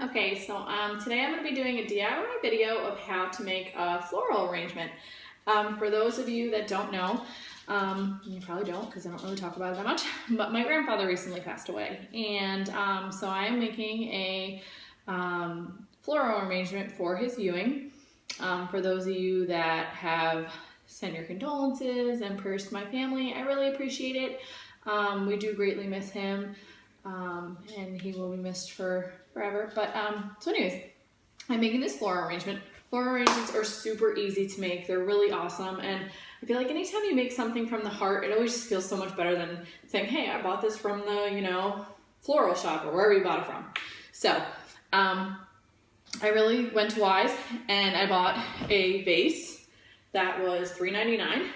Okay, so today I'm going to be doing a DIY video of how to make a floral arrangement. For those of you that don't know, you probably don't because I don't really talk about it that much, but my grandfather recently passed away, and so I'm making a floral arrangement for his viewing. For those of you that have sent your condolences and prayers to my family, I really appreciate it. We do greatly miss him. And he will be missed for forever. But so anyways, I'm making this floral arrangement. Floral arrangements are super easy to make. They're really awesome, and I feel like anytime you make something from the heart, it always just feels so much better than saying, hey, I bought this from the, floral shop or wherever you bought it from. So I really went to Wise and I bought a vase that was $3.99.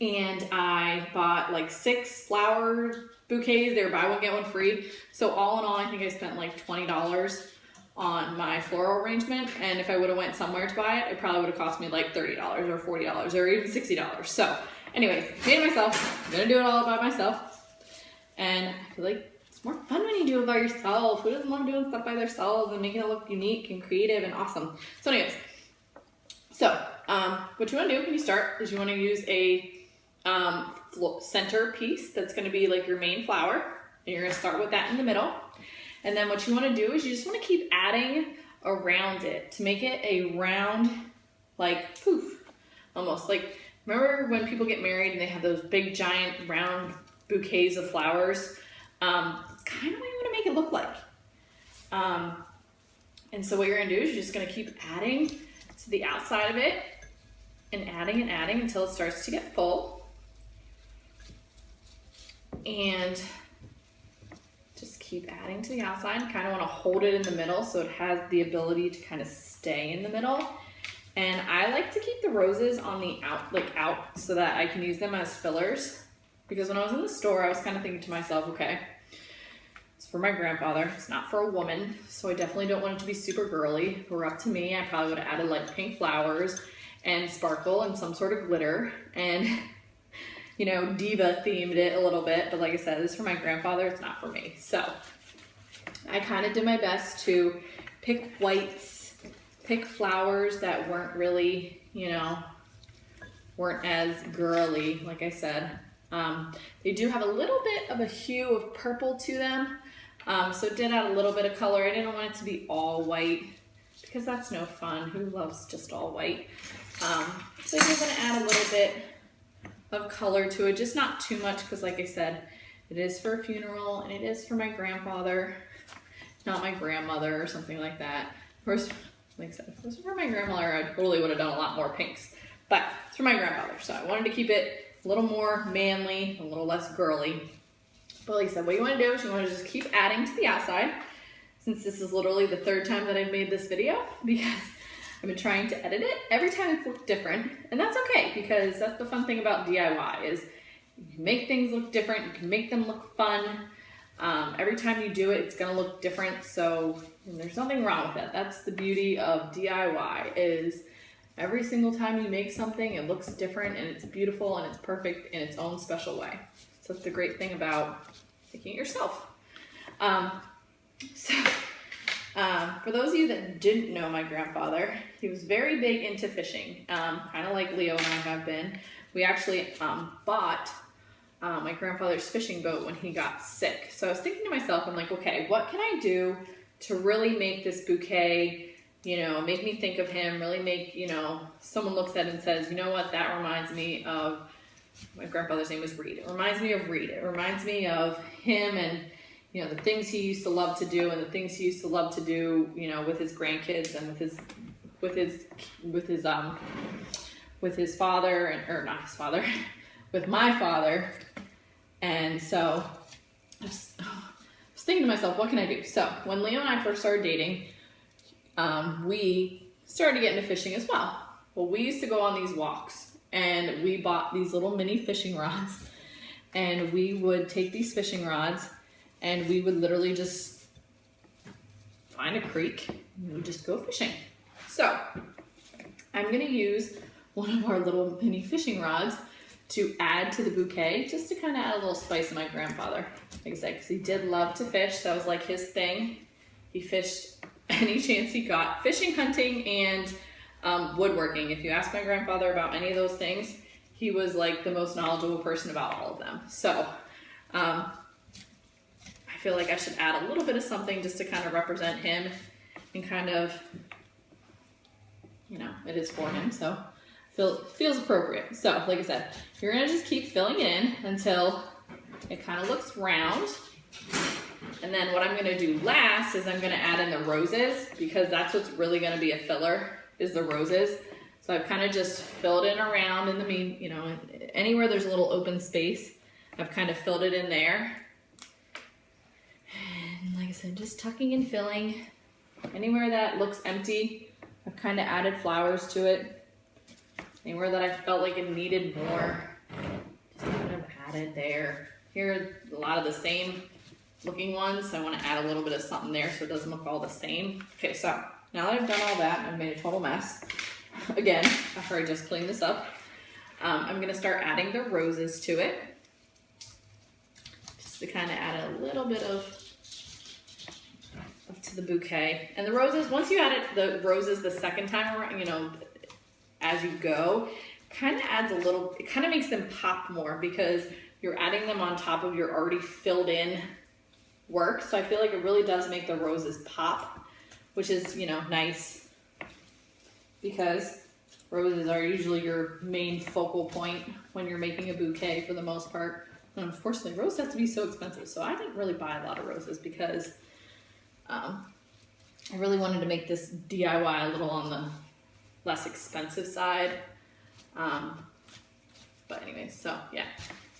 And I bought like 6 flower bouquets. They were buy one, get one free. So all in all, I think I spent like $20 on my floral arrangement. And if I would have went somewhere to buy it, it probably would have cost me like $30 or $40 or even $60. So anyways, made it myself. I'm gonna do it all by myself. And I feel like it's more fun when you do it by yourself. Who doesn't love doing stuff by themselves and making it look unique and creative and awesome? So anyways, what you wanna do when you start is you wanna use a center piece that's going to be like your main flower, and you're going to start with that in the middle. And then what you want to do is you just want to keep adding around it to make it a round, like poof, almost like, remember when people get married and they have those big giant round bouquets of flowers? It's kind of what you want to make it look like. And so what you're going to do is you're just going to keep adding to the outside of it and adding until it starts to get full. And just keep adding to the outside. Kind of want to hold it in the middle so it has the ability to kind of stay in the middle. And I like to keep the roses on the out so that I can use them as fillers. Because when I was in the store, I was kind of thinking to myself, okay, it's for my grandfather, it's not for a woman, so I definitely don't want it to be super girly. If it were up to me, I probably would have added like pink flowers and sparkle and some sort of glitter and diva themed it a little bit, but like I said, this is for my grandfather, it's not for me. So I kind of did my best to pick whites, pick flowers that weren't really, weren't as girly, like I said. They do have a little bit of a hue of purple to them, so it did add a little bit of color. I didn't want it to be all white because that's no fun. Who loves just all white? So you're going to add a little bit of color to it, just not too much, because like I said, it is for a funeral and it is for my grandfather, not my grandmother or something like that. Of course, like I said, if it was for my grandmother, I totally would have done a lot more pinks, but it's for my grandfather, so I wanted to keep it a little more manly, a little less girly. But like I said, what you want to do is you want to just keep adding to the outside, since this is literally the 3rd time that I've made this video, because I've been trying to edit it. Every time it's looked different, and that's okay, because that's the fun thing about DIY is you can make things look different, you can make them look fun. Every time you do it, it's gonna look different, so there's nothing wrong with it. That's the beauty of DIY, is every single time you make something, it looks different, and it's beautiful, and it's perfect in its own special way. So that's the great thing about making it yourself. For those of you that didn't know my grandfather, he was very big into fishing, kind of like Leo and I have been. We actually bought my grandfather's fishing boat when he got sick. So I was thinking to myself, I'm like, okay, what can I do to really make this bouquet, make me think of him, really make, someone looks at it and says, you know what, that reminds me of, my grandfather's name was Reed. It reminds me of Reed. It reminds me of him and the things he used to love to do, and the things he used to love to do, with his grandkids and with his father, or not his father, with my father. And so I was thinking to myself, what can I do? So when Leo and I first started dating, we started getting into fishing as well. Well, we used to go on these walks, and we bought these little mini fishing rods, and we would take these fishing rods and we would literally just find a creek and we would just go fishing. So I'm gonna use one of our little mini fishing rods to add to the bouquet, just to kind of add a little spice to my grandfather. Like I said, because he did love to fish. That was like his thing. He fished any chance he got. Fishing, hunting, and woodworking. If you ask my grandfather about any of those things, he was like the most knowledgeable person about all of them. So I feel like I should add a little bit of something just to kind of represent him and kind of, you know, it is for him. So feels appropriate. So like I said, you're gonna just keep filling in until it kind of looks round. And then what I'm gonna do last is I'm gonna add in the roses, because that's what's really gonna be a filler, is the roses. So I've kind of just filled in around in the you know, anywhere there's a little open space, I've kind of filled it in there. And like I said, just tucking and filling. Anywhere that looks empty, I've kind of added flowers to it. Anywhere that I felt like it needed more, just kind of added there. Here are a lot of the same looking ones, so I want to add a little bit of something there so it doesn't look all the same. Okay, so now that I've done all that, I've made a total mess. Again, after I just cleaned this up, I'm going to start adding the roses to it. Just to kind of add a little bit of to the bouquet. And the roses, once you add it, the roses the second time around, you know, as you go, kind of adds a little, it kind of makes them pop more because you're adding them on top of your already filled in work. So I feel like it really does make the roses pop, which is, you know, nice, because roses are usually your main focal point when you're making a bouquet for the most part. And unfortunately, roses have to be so expensive. So I didn't really buy a lot of roses because I really wanted to make this DIY a little on the less expensive side. But anyways, so yeah,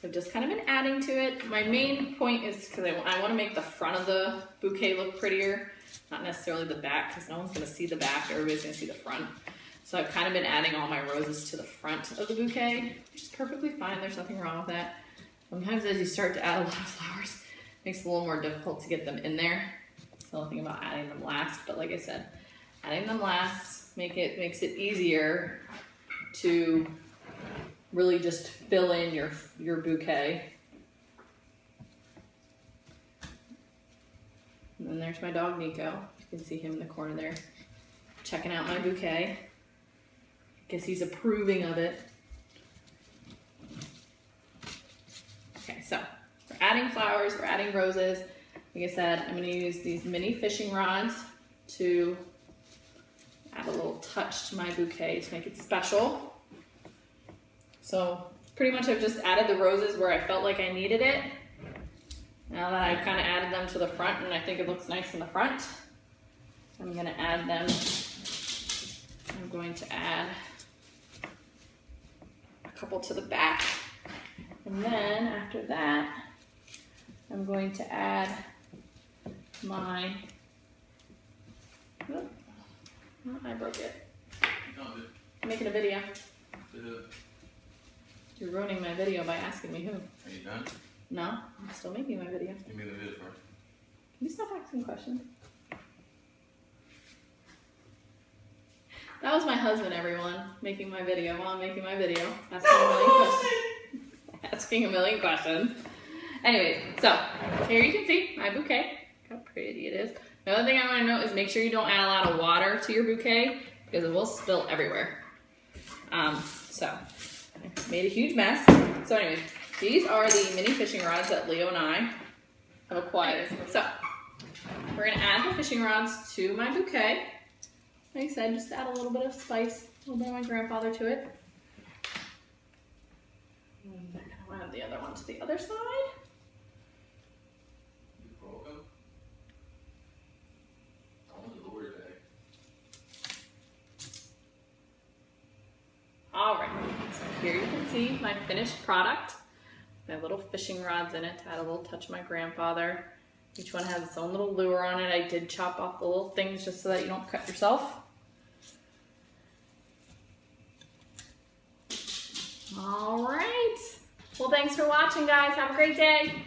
so I've just kind of been adding to it. My main point is because I want to make the front of the bouquet look prettier, not necessarily the back, because no one's going to see the back, everybody's going to see the front. So I've kind of been adding all my roses to the front of the bouquet, which is perfectly fine. There's nothing wrong with that. Sometimes as you start to add a lot of flowers, it makes it a little more difficult to get them in there. So I'll think about adding them last, but like I said, adding them last makes it easier to really just fill in your bouquet. And then there's my dog Nico. You can see him in the corner there, checking out my bouquet. I guess he's approving of it. Okay, so we're adding flowers, we're adding roses. Like I said, I'm going to use these mini fishing rods to add a little touch to my bouquet to make it special. So pretty much I've just added the roses where I felt like I needed it. Now that I've kind of added them to the front and I think it looks nice in the front, I'm going to add them. I'm going to add a couple to the back. And then after that, I'm going to add my, oh, I broke it. I'm making a video. You're ruining my video by asking me who. Are you done? No, I'm still making my video. Give me the video first. Can you stop asking questions? That was my husband, everyone, making my video while I'm making my video. Asking a million questions. Asking a million questions. Anyways, so here you can see my bouquet. Look how pretty it is. The other thing I want to note is make sure you don't add a lot of water to your bouquet because it will spill everywhere. So I made a huge mess. So anyways, these are the mini fishing rods that Leo and I have acquired. So we're going to add the fishing rods to my bouquet. Like I said, just add a little bit of spice, a little bit of my grandfather to it. And then I'll add the other one to the other side. Alright, so here you can see my finished product. My little fishing rods in it to add a little touch of my grandfather. Each one has its own little lure on it. I did chop off the little things just so that you don't cut yourself. Alright, well thanks for watching guys. Have a great day.